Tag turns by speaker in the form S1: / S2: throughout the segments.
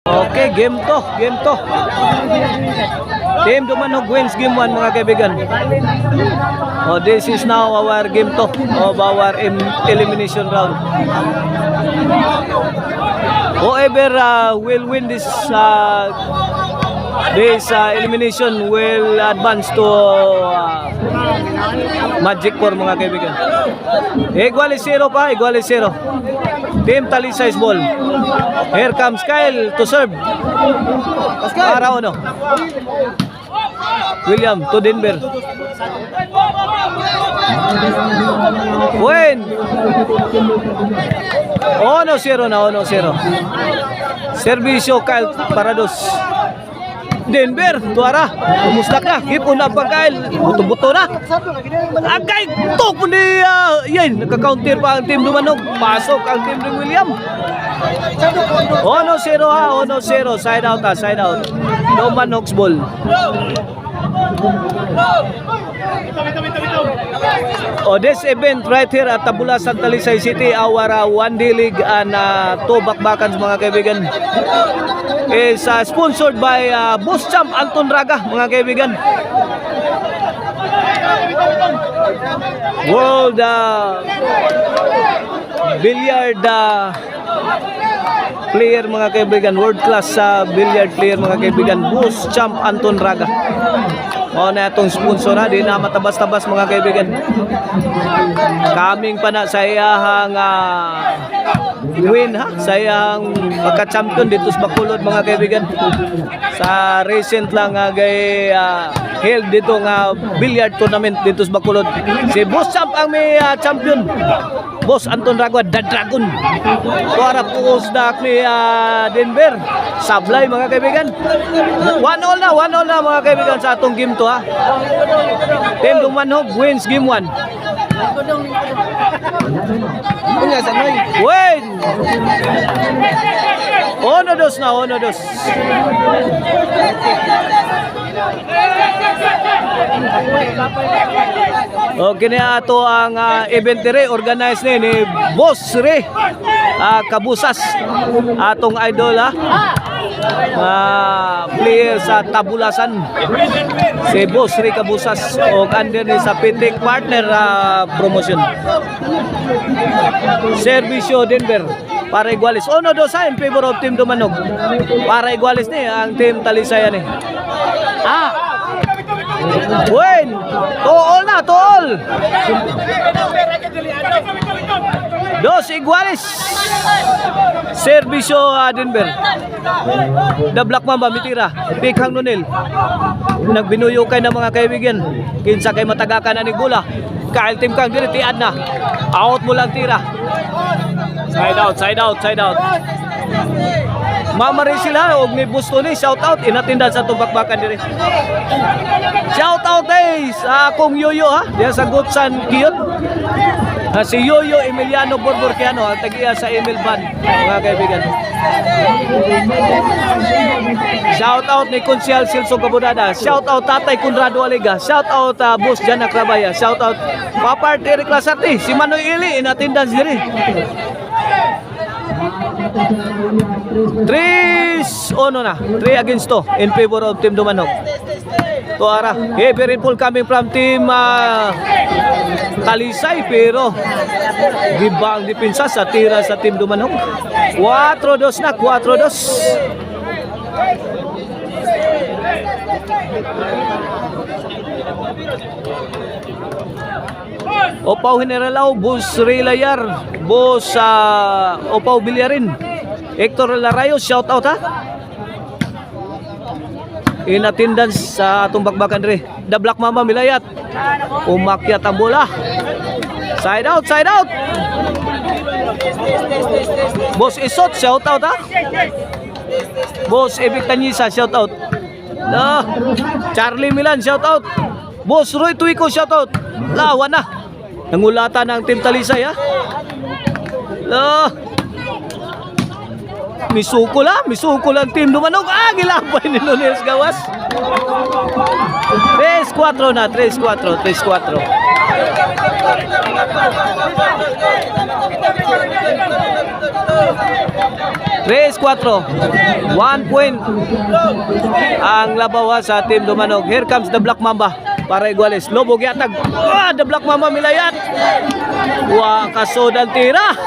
S1: Okay, game to. Team Dumanog wins game 1 mga kaibigan. Oh, this is now our game 2 of our elimination round. Whoever will win this elimination will advance to Magic 4 mga kaibigan. Iguales 0 pa, iguales 0. Team Talisay's ball. Here comes Kyle to serve. Para ano? William to Denver. Win. Ono 0 na, ono 0. Servisyo Kyle Parados. Denver, tuara. Umustak na. Keep on up Kyle. Buto-buto na. Agay, tok po ni yan. Nagka-counter pa ang team Dumanog. Pasok ang team ni William. Ono 0 ha, ono 0. Side out ha, side out. Dumanog's ball. Oh, this event right here at Tabulasan, Talisay City, our one day league and two bakbakans mga kaibigan, is sponsored by Boss Champ Anton Raga mga kaibigan. World billiard player mga kaibigan, world class billiard player mga kaibigan, Boss Champ Anton Raga. O na itong sponsor ha, di na matabas-tabas mga kaibigan. Kaming pa na sa iyahang win ha, sa iyahang pagka-champion dito sa Bacolod mga kaibigan. Sa recent lang held dito nga billiard tournament dito sa Bacolod. Si Boss Champ ang may champion. Boss Anton Raga, The Dragon. Tuara puos na ni Denver. Sablay mga kaibigan. 1-0 na mga kaibigan sa atong game to ha. Team Dumanog wins game 1. Win! Ono dos na, ono dos. Okay na ato ang event dire organized ni Boss Re Kabusas, atong idol player sa Tabulasan, si Boss Re Kabusas, o under ni sa Pitik partner promotion. Servisyo Denver para igualis. Ono dos in favor of Team Dumanog. Para igualis ni ang Team Talisay ni. Win! Tool na, tool! Dos iguales. Servisyo Denver. The Black Mamba mitira. Pikhang Nunil. Nagbinuyo kay na mga kaibigan. Kinsa kay matagakan na ni Gula. Kyle Team Kang diri tiad na. Out mo lang tira. Side out, side out, side out. Mama rin sila og ni Busto ni shout out inatindan sa tubakbakan diri. Shout out sa akong Yoyo ha, diya sa Gutsan Kiyot. Si Yoyo Emiliano Borborquiano ang tagiya sa Emil Band mga kaibigan. Shout out ni Konsyal Silso Gabudada. Shout out Tatay Conrado Aliga. Shout out Boss Jana Crabaya. Shout out Papa Eric Lasarte. Si Manoy Ili inatindan diri. 3-0 na. 3 against 2 in favor of Team Dumanog. Tuara. Heavy rainfall coming from Team Talisay pero gibang depensa sa tira sa Team Dumanog. 4-2 na. 4-2. Opaw Generalaw, Boss Relayar, Boss Opaw Bilyarin, Hector Larayo, shout out ha. In attendance sa atong bakbakan rin. The Black Mamba Milayat. Umakyat ang bola. Side out, side out. Boss Isot, shout out ha. Boss Evic Tanyisa, shout out. Charlie Milan, shout out. Boss Roy Tuico, shout out. Lawan na. Nangulatan ng Team Talisay ha. Misukol ang Team Dumanog. Gilapay ni Nunes Gawas. 3-4 na, 3-4, 3-4. Tres, 4. 1 point ang labaw sa Team Dumanog. Here comes the Black Mamba para Iguales. Lobog yatag. The Black Mamba milayat. Kasod ang tira.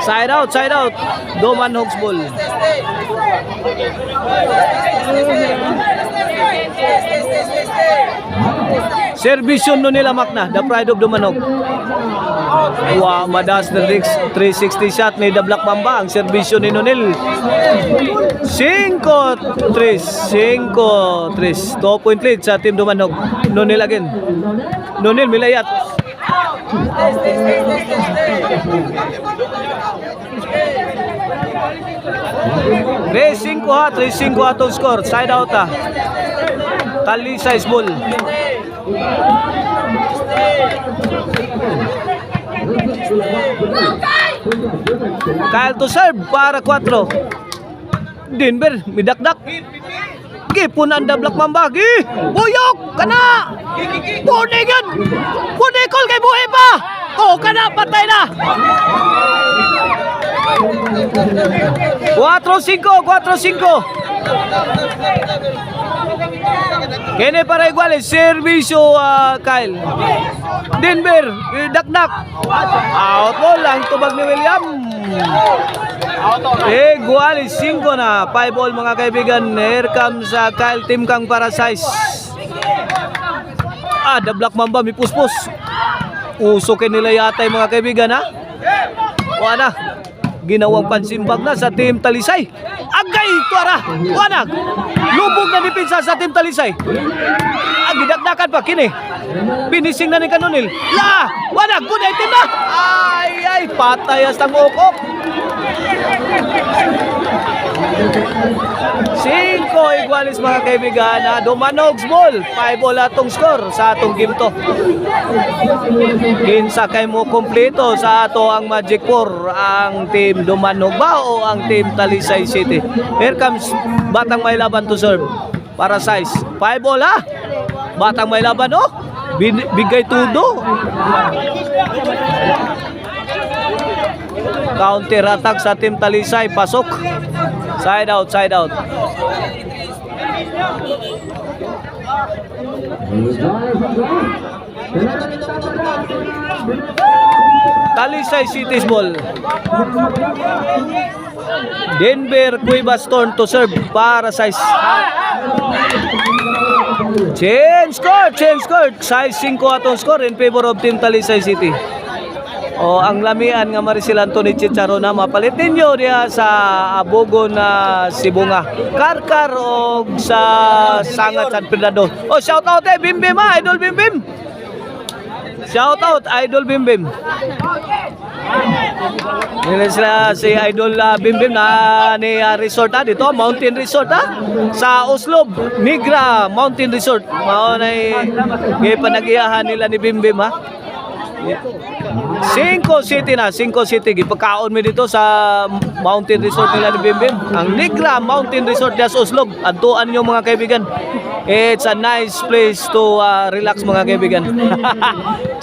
S1: Side out, side out. Dumanog's ball. Servisyon no nila Makna, the pride of Dumanog. Madas the 360 shot ni the Black Mamba. Ang servisyon ni Nonil. 5-3. 5-3. 2 point lead sa Team Dumanog. Nonil again. Nonil milayat. Racing ko ha, 3-5 atong score. Side out ha. Tali size ball. Kyle to serve para 4. Denver, midakdak. Gipon ang Black Mamba. Buyok! Kana! Punigan! Punikol kay buhay pa! Kana, patay na! 4-5, 4-5. Kene para Iguales, servisyo Kyle. Denver, dakdak. Out ball lang tubag ni William. Iguales 5 na, 5 ball mga kaibigan. Here comes Kyle Team Kang para size. The Black Mamba may puspos. Usokin nila yata yung mga kaibigan ha. Wala. Ginawang pansimbag na sa Team Talisay. Agay tuara. Wanag. Lubog na depensa sa Team Talisay. Gidakdakan pa kini. Finishing na ni Kanunil. Wanag good item na. Ay patay ang ukok. 5 Iguales mga kaibigan. Dumanog's ball. 5 ball atong score sa atong game to. Kinsa kay mo kompleto sa ato ang Magic 4, ang Team Dumanog ba o ang Team Talisay City? Here comes Batang May Laban to serve para size. 5 ball ha. Batang May Laban bigay tudo. Counter attack sa Team Talisay, pasok. Side out, side out. Talisay City's ball. Denver Cuevas turn to serve para size. Change score. Size 5 atong score in favor of Team Talisay City. Ang lamian nga Maricel Anthony Chicharo na mapalit ninyo diya sa Abogo na Sibunga. Karkar o sa Sangat San Fernando. Shout out Bim Bim Idol Bim Bim. Shout out Idol Bim Bim. Nila sila si Idol Bim Bim na ni resort dito, Mountain Resort sa Oslob, Nigra Mountain Resort. Mao nay gipanag-iyahan nila ni Bim Bim 5 City na, 5 City. Gipagkaon mi dito sa Mountain Resort nila ni Bim Bim. Ang Nigra Mountain Resort sa Oslob. Adtuan nyo mga kaibigan. It's a nice place to relax mga kaibigan.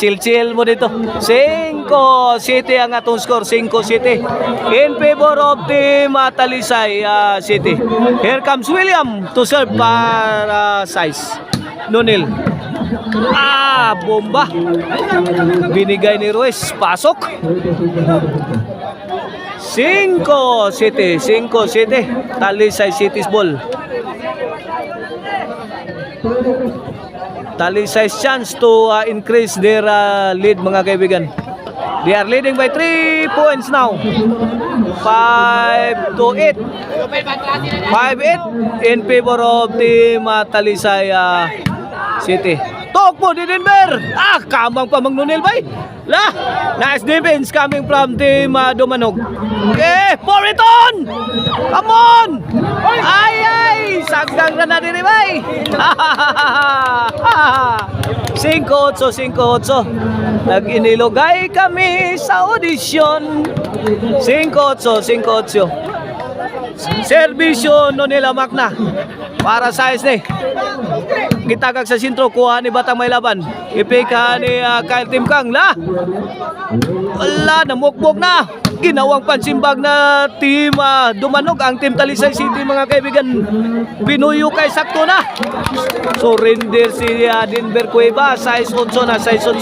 S1: Chill mo dito. 5 City ang atong score. 5 City in favor of Team Talisay City. Here comes William to serve para size. Nonil. Bomba. Binigay ni Ruiz. Pasok. 5 City. Talisay City's ball. Talisay's chance to increase their lead mga kaibigan. They are leading by 3 points now. 5-8. 5-8 in favor of Team Talisay City. Tok po di Denver. Kamang pa Magnunil bay. Nice defense coming from Team Dumanog. Pour it on. Come on. Ay, sagdang na din bay. 5-8. Nag-inilogay kami sa audition. 5-8. Servisyo no nila Magna. Para sa ni. Gitagag sa sentro, kuha ni Batang May Laban. Ipika ni Kyle Timkang. Wala, namukbok na. Ginawang pansimbag na team Dumanog. Ang team Talisay City mga kaibigan. Pinuyo kay sakto na. Surrender si Denver Cueva. Size 8 na, size 8.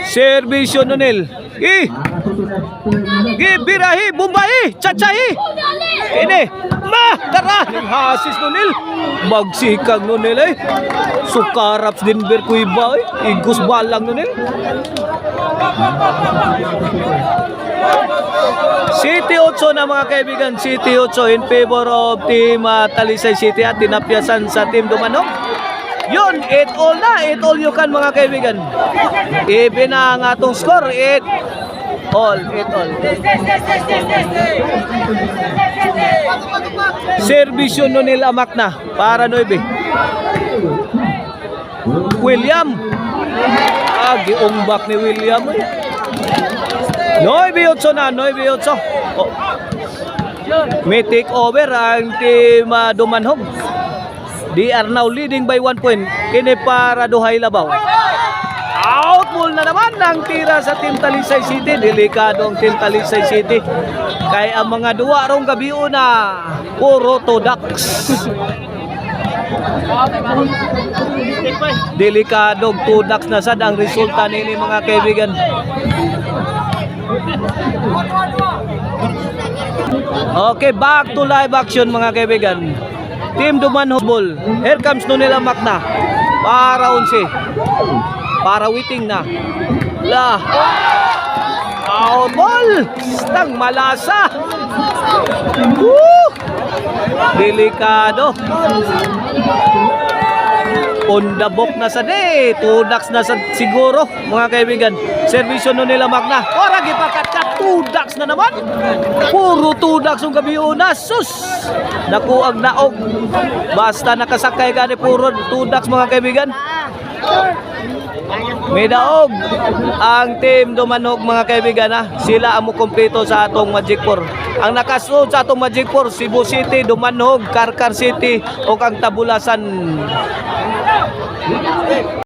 S1: Servisyo Nonel. Birahi, Bumbahi, Chachahi. Ini, tara. Hasis Nonel. Magsikag Nonel eh. Sukaraps Denver Cueva eh. Igus balang Nonel. City 8 na mga kaibigan. City 8 in favor of team Talisay City at tinapyasan sa team Dumanog. Yun, 8 all na. 8 all you can mga kaibigan. Even ang atong score, 8 all. 8 all. Servisyo Nonel Amakna para 9. William. Giumbak ni William. 9-8 na, 9-8. Oh. May take over ang team Dumanhog. They are now leading by 1 point. Kini para Duhay Labaw. Out ball na naman ang tira sa team Talisay City. Delikado ang team Talisay City. Kaya ang mga duwa rong gabiyo na puro Todax. Delikado Todax na sad ang resulta nini mga kaibigan. Okay, back to live action mga kaibigan. Team Dumanhog ball. Here comes Nonel Amakna. Para 11. Para Witing na. Out ball. Stang malasa. Delikado. Pondabok na sa day. Tudax na sa siguro mga kaibigan. Servisyo Nonel Amakna. Ora gipakat-kat. Tudax na naman. Puro Tudax yung gabi una. Sus. Nakuag naog. Basta nakasakay ka ni puro Tudax mga kaibigan. May daog ang team Dumanog mga kaibigan Sila ang mukumpleto sa atong Magic 4. Ang nakasunod sa atong Magic 4, Cebu City, Dumanog, Karkar City o ang Tabulasan.